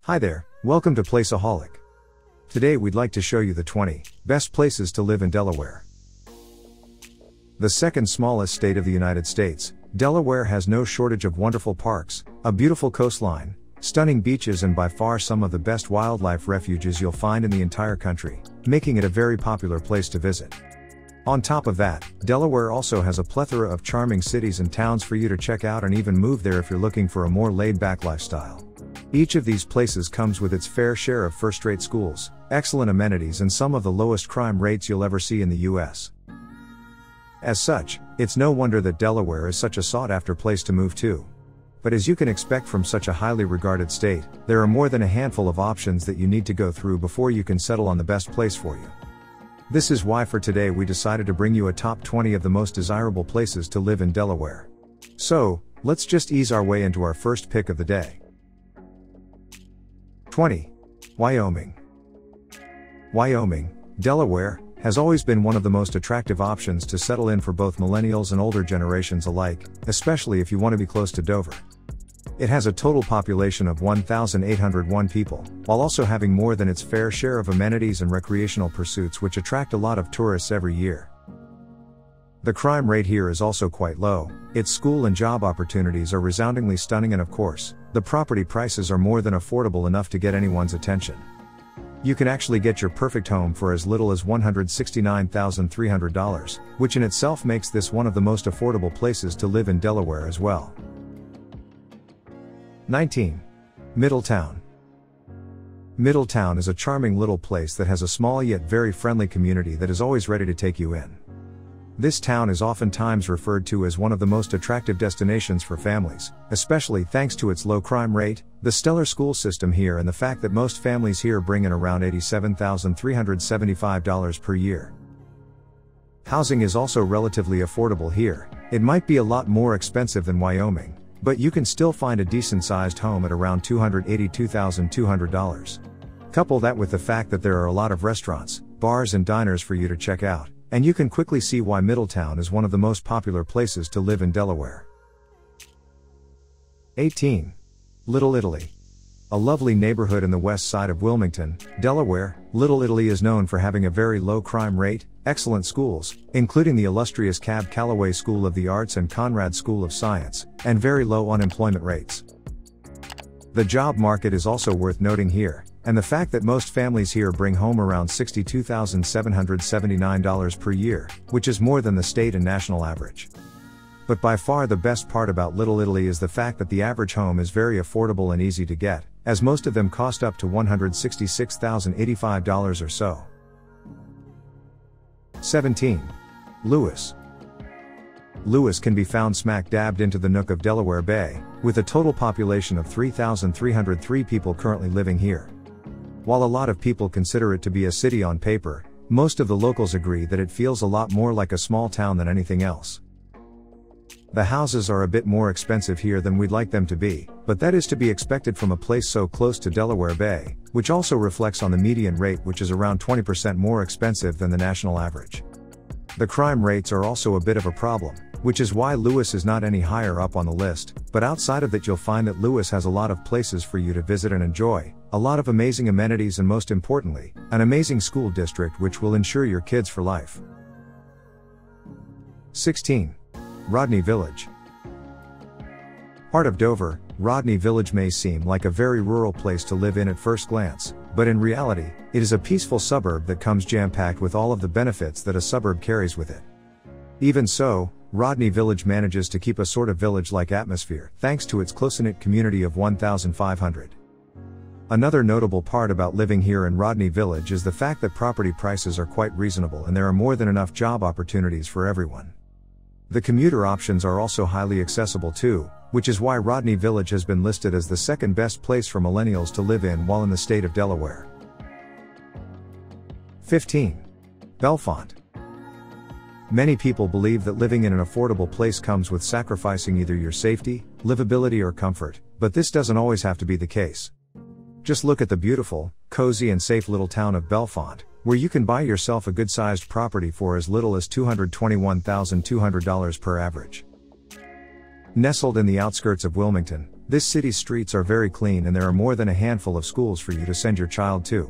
Hi there, welcome to Placeaholic. Today we'd like to show you the 20 best places to live in Delaware. The second smallest state of the United States, Delaware has no shortage of wonderful parks, a beautiful coastline, stunning beaches and by far some of the best wildlife refuges you'll find in the entire country, making it a very popular place to visit. On top of that, Delaware also has a plethora of charming cities and towns for you to check out and even move there if you're looking for a more laid-back lifestyle. Each of these places comes with its fair share of first-rate schools, excellent amenities and some of the lowest crime rates you'll ever see in the U.S. As such, it's no wonder that Delaware is such a sought-after place to move to. But as you can expect from such a highly regarded state, there are more than a handful of options that you need to go through before you can settle on the best place for you. This is why for today we decided to bring you a top 20 of the most desirable places to live in Delaware. So, let's just ease our way into our first pick of the day. 20. Wyoming. Wyoming, Delaware, has always been one of the most attractive options to settle in for both millennials and older generations alike, especially if you want to be close to Dover. It has a total population of 1,801 people, while also having more than its fair share of amenities and recreational pursuits which attract a lot of tourists every year. The crime rate here is also quite low, its school and job opportunities are resoundingly stunning and of course, the property prices are more than affordable enough to get anyone's attention. You can actually get your perfect home for as little as $169,300, which in itself makes this one of the most affordable places to live in Delaware as well. 19. Middletown. Middletown is a charming little place that has a small yet very friendly community that is always ready to take you in. This town is oftentimes referred to as one of the most attractive destinations for families, especially thanks to its low crime rate, the stellar school system here and the fact that most families here bring in around $87,375 per year. Housing is also relatively affordable here. It might be a lot more expensive than Wyoming, but you can still find a decent-sized home at around $282,200. Couple that with the fact that there are a lot of restaurants, bars and diners for you to check out, and you can quickly see why Middletown is one of the most popular places to live in Delaware. 18. Little Italy. A lovely neighborhood in the west side of Wilmington, Delaware, Little Italy is known for having a very low crime rate, excellent schools, including the illustrious Cab Calloway School of the Arts and Conrad School of Science, and very low unemployment rates. The job market is also worth noting here, and the fact that most families here bring home around $62,779 per year, which is more than the state and national average. But by far the best part about Little Italy is the fact that the average home is very affordable and easy to get, as most of them cost up to $166,085 or so. 17. Lewes. Lewes can be found smack dabbed into the nook of Delaware Bay, with a total population of 3,303 people currently living here. While a lot of people consider it to be a city on paper, most of the locals agree that it feels a lot more like a small town than anything else. The houses are a bit more expensive here than we'd like them to be, but that is to be expected from a place so close to Delaware Bay, which also reflects on the median rate which is around 20% more expensive than the national average. The crime rates are also a bit of a problem, which is why Lewes is not any higher up on the list, but outside of that you'll find that Lewes has a lot of places for you to visit and enjoy, a lot of amazing amenities and most importantly, an amazing school district which will ensure your kids for life. 16. Rodney Village. Heart of Dover, Rodney Village may seem like a very rural place to live in at first glance, but in reality, it is a peaceful suburb that comes jam-packed with all of the benefits that a suburb carries with it. Even so, Rodney Village manages to keep a sort of village-like atmosphere, thanks to its close-knit community of 1,500. Another notable part about living here in Rodney Village is the fact that property prices are quite reasonable and there are more than enough job opportunities for everyone. The commuter options are also highly accessible too, which is why Rodney Village has been listed as the second best place for millennials to live in while in the state of Delaware. 15. Bellefonte. Many people believe that living in an affordable place comes with sacrificing either your safety, livability or comfort, but this doesn't always have to be the case. Just look at the beautiful, cozy and safe little town of Bellefonte, where you can buy yourself a good-sized property for as little as $221,200 per average. Nestled in the outskirts of Wilmington, This city's streets are very clean and there are more than a handful of schools for you to send your child to.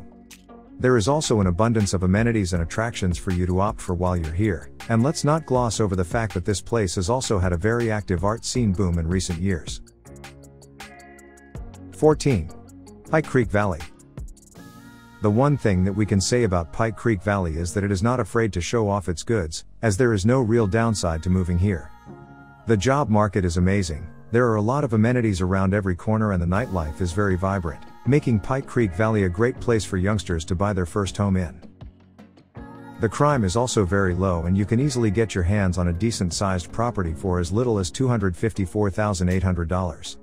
There is also an abundance of amenities and attractions for you to opt for while you're here, and let's not gloss over the fact that this place has also had a very active art scene boom in recent years. 14. Pike Creek Valley. The one thing that we can say about Pike Creek Valley is that it is not afraid to show off its goods, as there is no real downside to moving here. The job market is amazing, there are a lot of amenities around every corner and the nightlife is very vibrant, making Pike Creek Valley a great place for youngsters to buy their first home in. The crime is also very low and you can easily get your hands on a decent-sized property for as little as $254,800.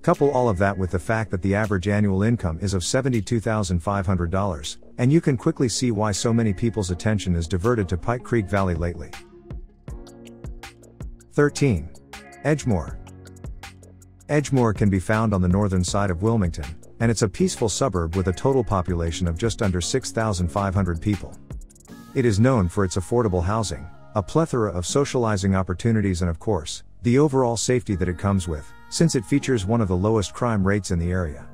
Couple all of that with the fact that the average annual income is of $72,500, and you can quickly see why so many people's attention is diverted to Pike Creek Valley lately. 13. Edgemoor. Edgemoor can be found on the northern side of Wilmington, and it's a peaceful suburb with a total population of just under 6,500 people. It is known for its affordable housing, a plethora of socializing opportunities and of course, the overall safety that it comes with, since it features one of the lowest crime rates in the area.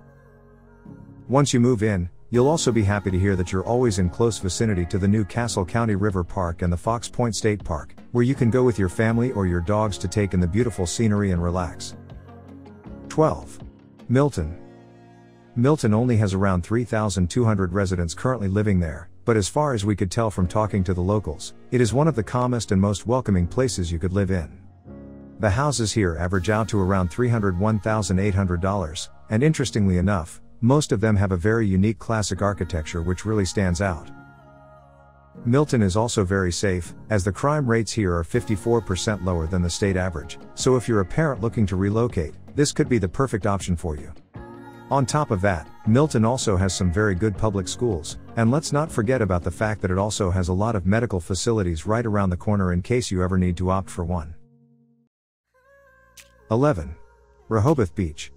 Once you move in, you'll also be happy to hear that you're always in close vicinity to the new Castle County River Park and the Fox Point State Park, where you can go with your family or your dogs to take in the beautiful scenery and relax. 12. Milton. Milton only has around 3,200 residents currently living there, but as far as we could tell from talking to the locals, it is one of the calmest and most welcoming places you could live in. The houses here average out to around $301,800, and interestingly enough, most of them have a very unique classic architecture which really stands out. Milton is also very safe, as the crime rates here are 54% lower than the state average, so if you're a parent looking to relocate, this could be the perfect option for you. On top of that, Milton also has some very good public schools, and let's not forget about the fact that it also has a lot of medical facilities right around the corner in case you ever need to opt for one. 11. Rehoboth Beach.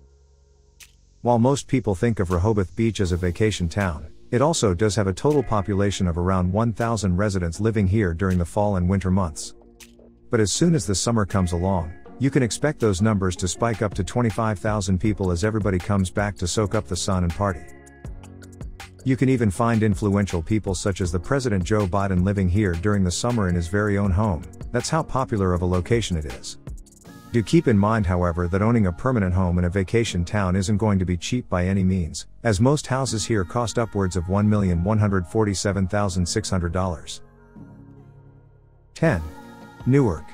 While most people think of Rehoboth Beach as a vacation town, it also does have a total population of around 1,000 residents living here during the fall and winter months. But as soon as the summer comes along, you can expect those numbers to spike up to 25,000 people as everybody comes back to soak up the sun and party. You can even find influential people such as the President Joe Biden living here during the summer in his very own home. That's how popular of a location it is. Do keep in mind, however, that owning a permanent home in a vacation town isn't going to be cheap by any means, as most houses here cost upwards of $1,147,600. 10. Newark.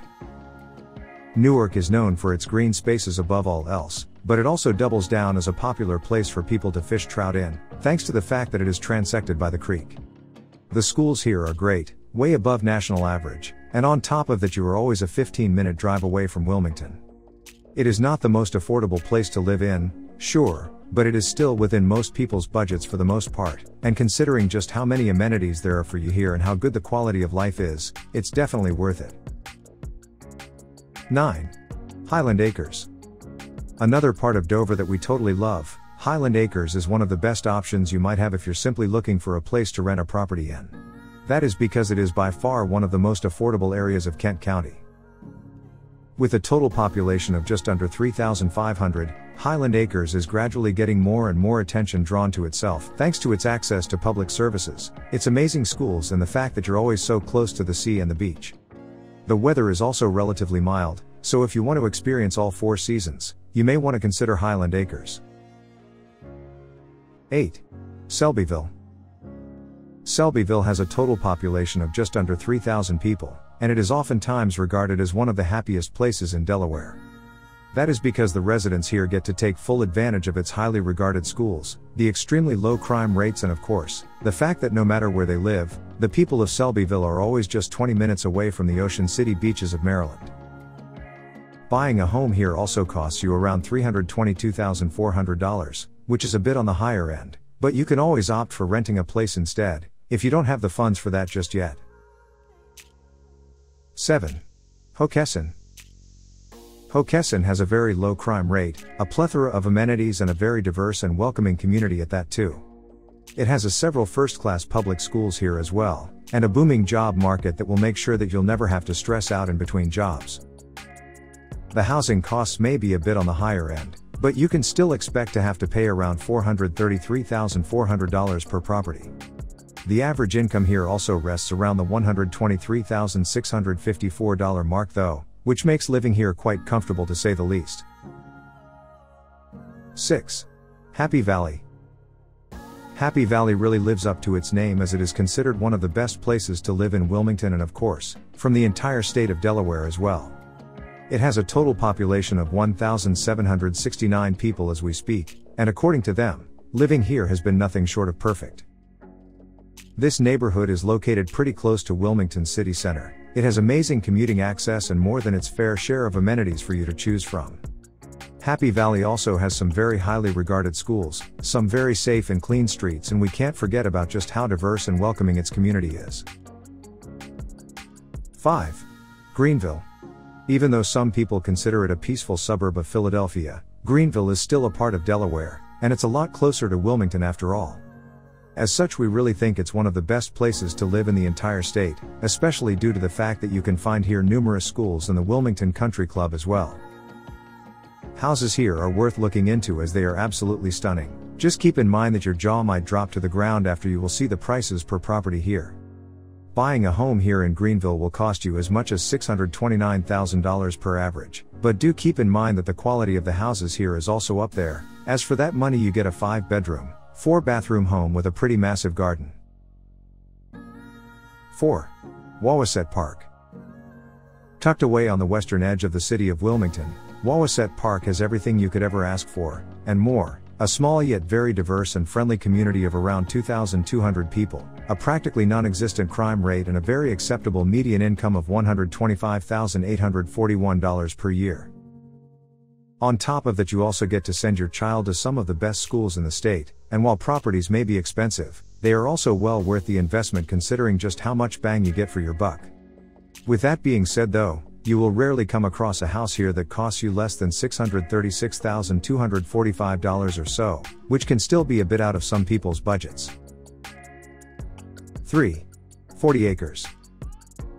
Newark is known for its green spaces above all else, but it also doubles down as a popular place for people to fish trout in, thanks to the fact that it is transected by the creek. The schools here are great, way above national average, and on top of that you are always a 15-minute drive away from Wilmington. It is not the most affordable place to live in, sure, but it is still within most people's budgets for the most part, and considering just how many amenities there are for you here and how good the quality of life is, it's definitely worth it. 9. Highland Acres. Another part of Dover that we totally love, Highland Acres is one of the best options you might have if you're simply looking for a place to rent a property in. That is because it is by far one of the most affordable areas of Kent County. With a total population of just under 3,500, Highland Acres is gradually getting more and more attention drawn to itself thanks to its access to public services, its amazing schools and the fact that you're always so close to the sea and the beach. The weather is also relatively mild, so if you want to experience all 4 seasons, you may want to consider Highland Acres. 8. Selbyville. Selbyville has a total population of just under 3,000 people, and it is oftentimes regarded as one of the happiest places in Delaware. That is because the residents here get to take full advantage of its highly regarded schools, the extremely low crime rates and of course, the fact that no matter where they live, the people of Selbyville are always just 20 minutes away from the Ocean City beaches of Maryland. Buying a home here also costs you around $322,400, which is a bit on the higher end, but you can always opt for renting a place instead, if you don't have the funds for that just yet. 7. Hockessin. Hockessin has a very low crime rate, a plethora of amenities and a very diverse and welcoming community at that too. It has several first-class public schools here as well, and a booming job market that will make sure that you'll never have to stress out in between jobs. The housing costs may be a bit on the higher end, But you can still expect to have to pay around $433,400 per property. The average income here also rests around the $123,654 mark though, which makes living here quite comfortable to say the least. 6. Happy Valley. Happy Valley really lives up to its name as it is considered one of the best places to live in Wilmington and of course, from the entire state of Delaware as well. It has a total population of 1,769 people as we speak, and according to them, living here has been nothing short of perfect. This neighborhood is located pretty close to Wilmington city center. It has amazing commuting access and more than its fair share of amenities for you to choose from. Happy Valley also has some very highly regarded schools, some very safe and clean streets, and we can't forget about just how diverse and welcoming its community is. 5. Greenville. Even though some people consider it a peaceful suburb of Philadelphia, Greenville is still a part of Delaware, and it's a lot closer to Wilmington after all. As such, we really think it's one of the best places to live in the entire state, especially due to the fact that you can find here numerous schools and the Wilmington Country Club as well. Houses here are worth looking into as they are absolutely stunning. Just keep in mind that your jaw might drop to the ground after you will see the prices per property here. Buying a home here in Greenville will cost you as much as $629,000 per average, but do keep in mind that the quality of the houses here is also up there, as for that money you get a 5-bedroom, 4-bathroom home with a pretty massive garden. 4. Wawaset Park. Tucked away on the western edge of the city of Wilmington, Wawaset Park has everything you could ever ask for, and more. A small yet very diverse and friendly community of around 2,200 people, a practically non-existent crime rate and a very acceptable median income of $125,841 per year. On top of that, you also get to send your child to some of the best schools in the state, and while properties may be expensive, they are also well worth the investment considering just how much bang you get for your buck. With that being said though, you will rarely come across a house here that costs you less than $636,245 or so, which can still be a bit out of some people's budgets. 3. 40 acres.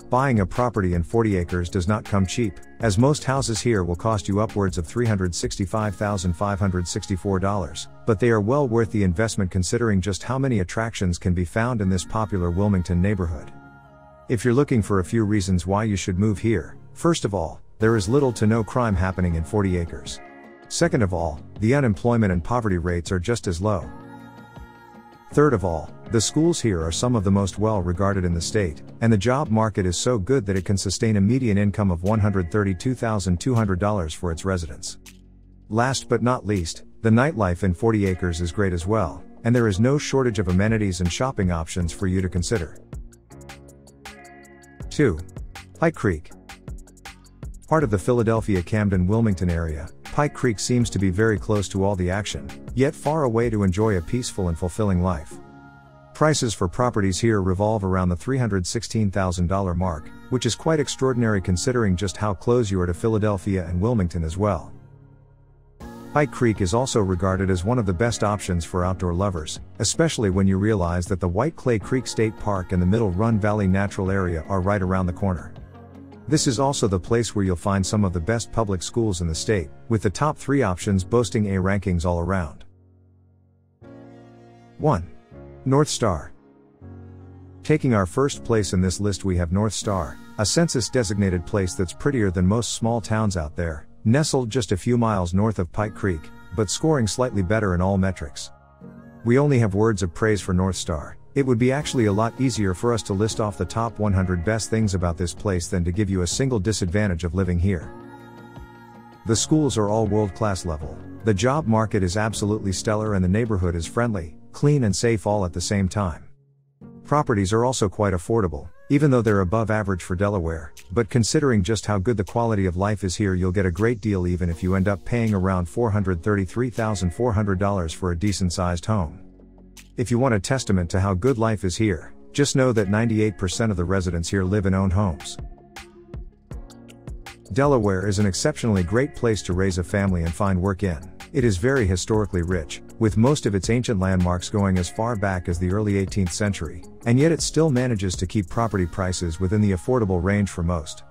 Buying a property in 40 acres does not come cheap, as most houses here will cost you upwards of $365,564, but they are well worth the investment considering just how many attractions can be found in this popular Wilmington neighborhood. If you're looking for a few reasons why you should move here, first of all, there is little to no crime happening in 40 acres. Second of all, the unemployment and poverty rates are just as low. Third of all, the schools here are some of the most well regarded in the state, and the job market is so good that it can sustain a median income of $132,200 for its residents. Last but not least, the nightlife in 40 acres is great as well, and there is no shortage of amenities and shopping options for you to consider. 2. Pike Creek. Part of the Philadelphia-Camden-Wilmington area, Pike Creek seems to be very close to all the action, yet far away to enjoy a peaceful and fulfilling life. Prices for properties here revolve around the $316,000 mark, which is quite extraordinary considering just how close you are to Philadelphia and Wilmington as well. Pike Creek is also regarded as one of the best options for outdoor lovers, especially when you realize that the White Clay Creek State Park and the Middle Run Valley Natural Area are right around the corner. This is also the place where you'll find some of the best public schools in the state, with the top 3 options boasting A rankings all around. 1. North Star. Taking our first place in this list, we have North Star, a census-designated place that's prettier than most small towns out there, nestled just a few miles north of Pike Creek, but scoring slightly better in all metrics. We only have words of praise for North Star. It would be actually a lot easier for us to list off the top 100 best things about this place than to give you a single disadvantage of living here. The schools are all world-class level, the job market is absolutely stellar, and the neighborhood is friendly, clean and safe all at the same time. Properties are also quite affordable, even though they're above average for Delaware, but considering just how good the quality of life is here, you'll get a great deal even if you end up paying around $433,400 for a decent-sized home. If you want a testament to how good life is here, just know that 98% of the residents here live in owned homes. Delaware is an exceptionally great place to raise a family and find work in. It is very historically rich, with most of its ancient landmarks going as far back as the early 18th century, and yet it still manages to keep property prices within the affordable range for most.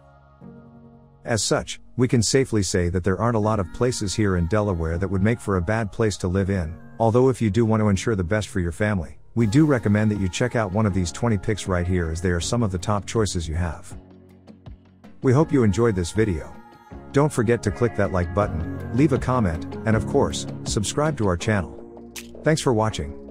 As such, we can safely say that there aren't a lot of places here in Delaware that would make for a bad place to live in, although if you do want to ensure the best for your family, we do recommend that you check out one of these 20 picks right here, as they are some of the top choices you have. We hope you enjoyed this video. Don't forget to click that like button, leave a comment, and of course, subscribe to our channel. Thanks for watching.